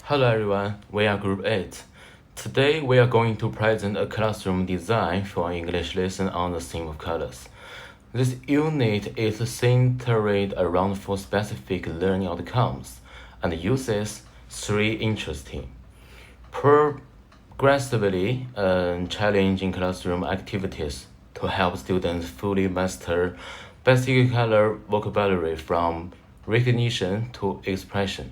Hello everyone, we are Group 8. Today we are going to present a classroom design for an English lesson on the theme of colors. This unit is centered around 4 specific learning outcomes and uses 3 interesting, progressively challenging classroom activities to help students fully master basic color vocabulary from recognition to expression.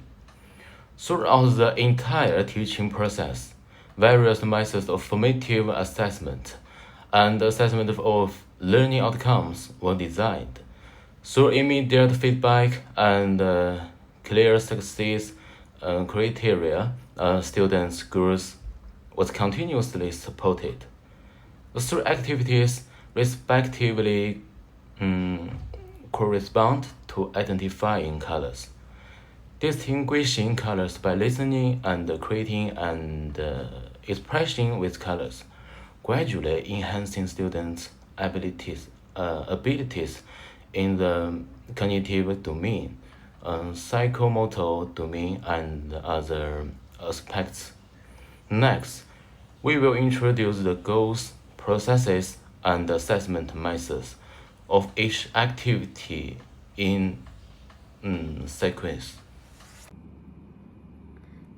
Throughout the entire teaching process, various methods of formative assessment and assessment of learning outcomes were designed. Through immediate feedback and clear success criteria, students' growth was continuously supported. The 3 activities respectively correspond to identifying colors, distinguishing colors by listening and creating and expressing with colors, gradually enhancing students' abilities in the cognitive domain, psychomotor domain, and other aspects. Next, we will introduce the goals, processes, and assessment methods of each activity in sequence.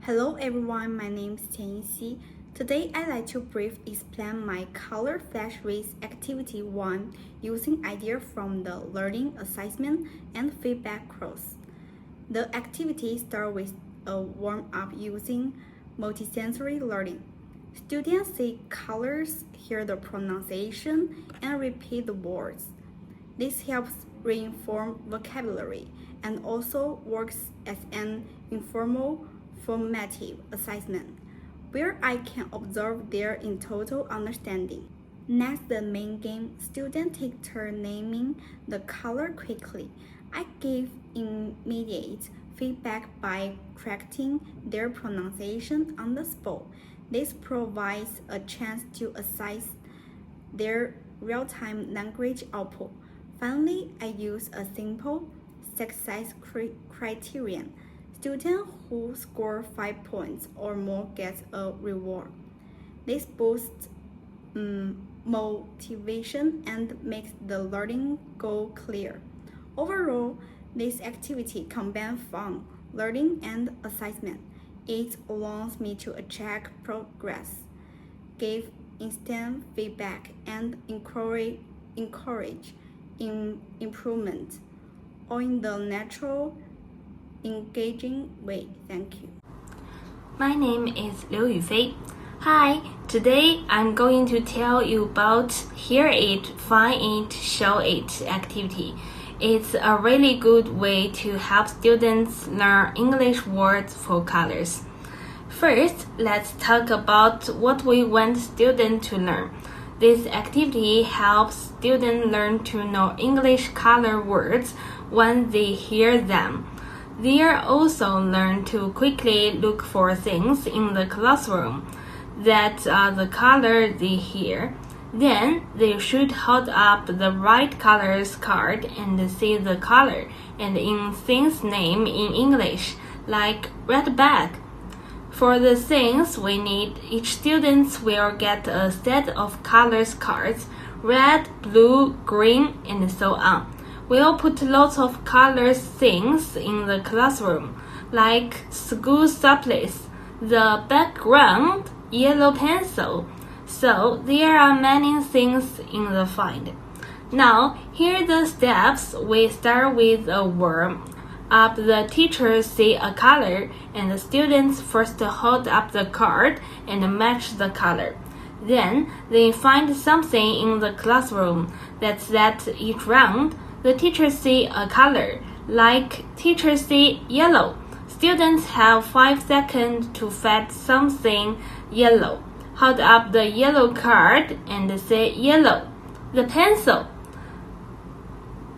Hello everyone, my name is Qian Yixi. Today I'd like to briefly explain my color flash race activity 1 using ideas from the learning assessment and feedback course. The activity starts with a warm-up using multisensory learning. Students see colors, hear the pronunciation, and repeat the words. This helps reinforce vocabulary and also works as an informal formative assessment, where I can observe their in total understanding. Next, the main game, students take turn naming the color quickly. I give immediate feedback by correcting their pronunciation on the spot. This provides a chance to assess their real-time language output. Finally, I use a simple success criterion. Students who score 5 points or more get a reward. This boosts motivation and makes the learning goal clear. Overall, this activity combines fun, learning, and assessment. It allows me to check progress, give instant feedback, and encourage improvement, all in the natural, engaging way. Thank you. My name is Liu Yufei. Hi, today I'm going to tell you about Hear It, Find It, Show It activity. It's a really good way to help students learn English words for colors. First, let's talk about what we want students to learn. This activity helps students learn to know English color words when they hear them. They also learn to quickly look for things in the classroom that are the color they hear. Then they should hold up the right colors card and see the color and in thing's name in English, like red bag. For the things we need, each student will get a set of colors cards, red, blue, green, and so on. We'll put lots of colors things in the classroom, like school supplies, the background, yellow pencil. So there are many things in the find. Now, here are the steps. We start with a warm up. The teacher see a color, and the students first hold up the card and match the color. Then they find something in the classroom. That's each round. The teacher see a color, like teacher see yellow. Students have 5 seconds to find something yellow. Hold up the yellow card and say yellow. The pencil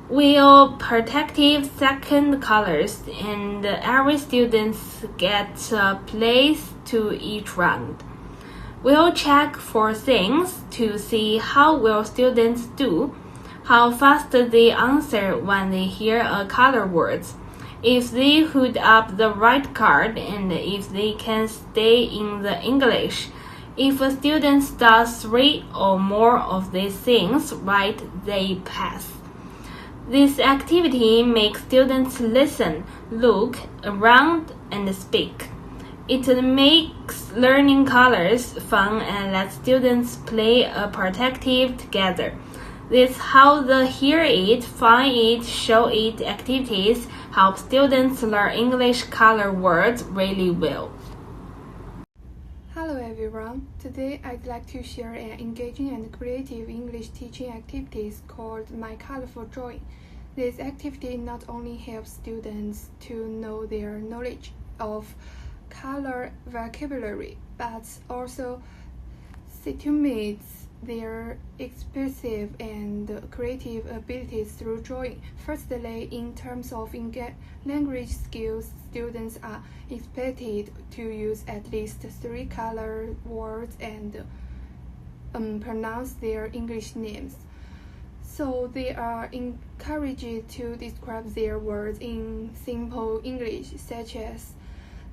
will protective second colors, and every student gets a place to each round. We'll check for things to see how well students do, how fast they answer when they hear a color words, if they hold up the right card and if they can stay in the English. If a student does 3 or more of these things right, they pass. This activity makes students listen, look around, and speak. It makes learning colors fun and lets students play a protective together. This is how the Hear It, Find It, Show It activities help students learn English color words really well. Hello everyone. Today I'd like to share an engaging and creative English teaching activity called My Colorful Drawing. This activity not only helps students to know their knowledge of color vocabulary, but also stimulates their expressive and creative abilities through drawing. Firstly, in terms of language skills, students are expected to use at least 3 color words and pronounce their English names. So they are encouraged to describe their words in simple English, such as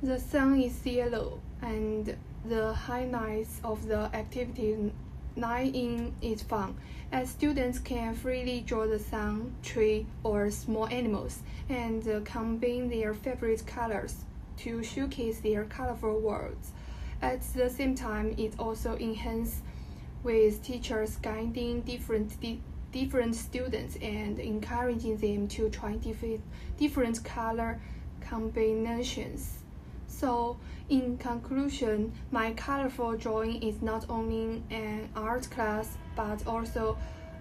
the sun is yellow, and the highlights of the activity line is fun, as students can freely draw the sun, tree, or small animals, and combine their favorite colors to showcase their colorful words. At the same time, it also enhances with teachers guiding different students and encouraging them to try different color combinations. So, in conclusion, my colorful drawing is not only an art class but also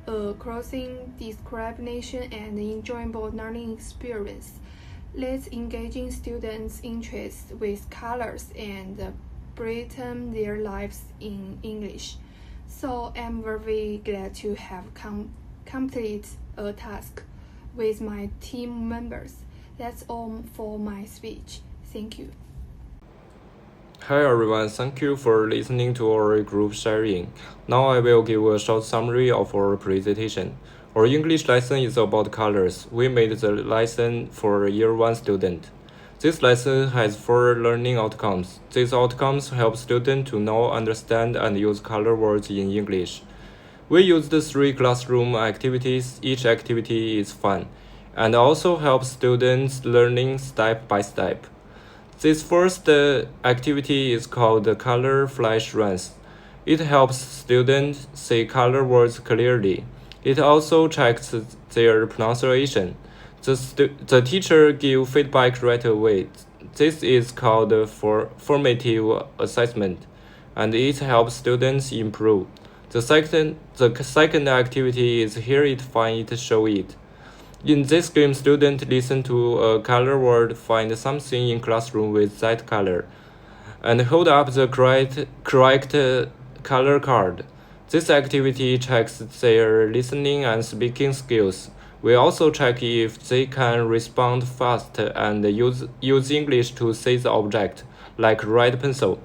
a crossing discrimination and enjoyable learning experience. Let's engaging students' interest with colors and brighten their lives in English. So I'm very glad to have completed a task with my team members. That's all for my speech. Thank you. Hi everyone, thank you for listening to our group sharing. Now I will give a short summary of our presentation. Our English lesson is about colors. We made the lesson for Year 1 student. This lesson has 4 learning outcomes. These outcomes help students to know, understand, and use color words in English. We used 3 classroom activities. Each activity is fun and also helps students learning step by step. This first activity is called the Color Flash Runs. It helps students see color words clearly. It also checks their pronunciation. The teacher gives feedback right away. This is called formative assessment, and it helps students improve. The second activity is Hear It, Find It, Show It. In this game, students listen to a color word, find something in classroom with that color, and hold up the correct color card. This activity checks their listening and speaking skills. We also check if they can respond fast and use English to say the object, like red pencil.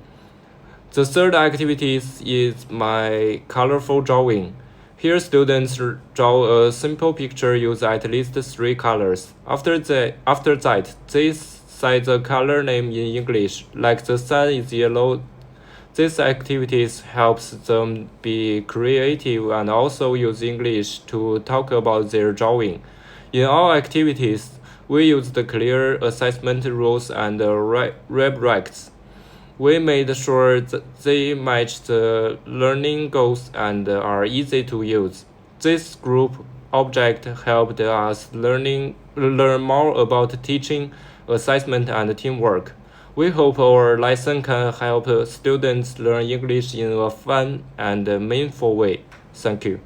The third activity is My Colorful Drawing. Here students draw a simple picture using at least 3 colors. After that, they say the color name in English, like the sun is yellow. These activities helps them be creative and also use English to talk about their drawing. In all activities, we use the clear assessment rules and rubrics. We made sure that they match the learning goals and are easy to use. This group object helped us learn more about teaching, assessment, and teamwork. We hope our lesson can help students learn English in a fun and meaningful way. Thank you.